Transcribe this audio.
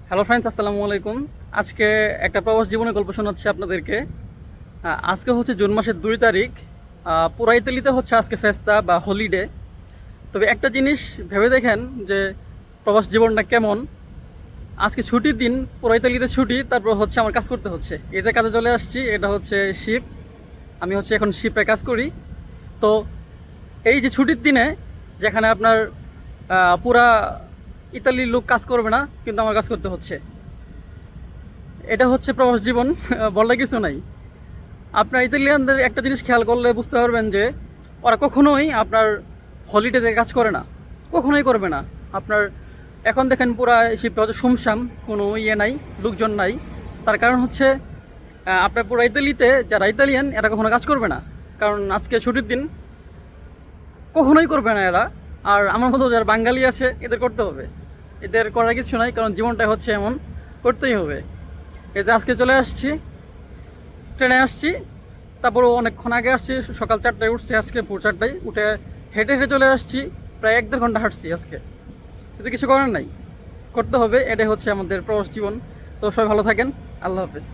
Hello friends, আসসালামু আলাইকুম। আজকে একটা প্রবাস জীবনের গল্প শোনাচ্ছি আপনাদেরকে। আজকে হচ্ছে জুন মাসের 2 তারিখ। পুরা ইতালিতে হচ্ছে আজকে ফেস্তা বা হলিডে। তবে একটা জিনিস ভেবে দেখেন যে প্রবাস জীবনটা কেমন। আজকে ছুটির দিন, পুরা ইতালিতে ছুটি, তারপর হচ্ছে আমার কাজ করতে হচ্ছে। এই যে কাজে চলে আসছি, এটা হচ্ছে শিপ। আমি হচ্ছে এখন শিপে কাজ করি। তো এই যে ছুটির দিনে, যেখানে আপনার পুরা ইতালির লোক কাজ করবে না, কিন্তু আমার কাজ করতে হচ্ছে। এটা হচ্ছে প্রবাস জীবন। বলার কিছু নাই। আপনার ইতালিয়ানদের একটা জিনিস খেয়াল করলে বুঝতে পারবেন যে ওরা কখনোই আপনার হলিডেতে কাজ করে না, কখনোই করবে না। আপনার এখন দেখেন পুরা শিপটা হচ্ছে শুমশাম, কোনো নাই, লোকজন নাই। তার কারণ হচ্ছে আপনার পুরা ইতালিতে যারা ইতালিয়ান এরা কখনো কাজ করবে না, কারণ আজকে ছুটির দিন, কখনোই করবে না এরা। আর আমার মতো যারা বাঙালি আছে এদের করতে হবে, এদের করার কিছু নাই, কারণ জীবনটা হচ্ছে এমন, করতেই হবে। এই যে আজকে চলে আসছি, ট্রেনে আসছি, তারপরও অনেকক্ষণ আগে আসছি, সকাল 4টায় উঠছি, আজকে ভোর 4টায় উঠে হেঁটে হেঁটে চলে আসছি। প্রায় 1-1.5 ঘন্টা হাঁটছি আজকে, কিন্তু কিছু করার নাই, করতে হবে। এটাই হচ্ছে আমাদের প্রবাস জীবন। তো সবাই ভালো থাকেন। আল্লাহ হাফেজ।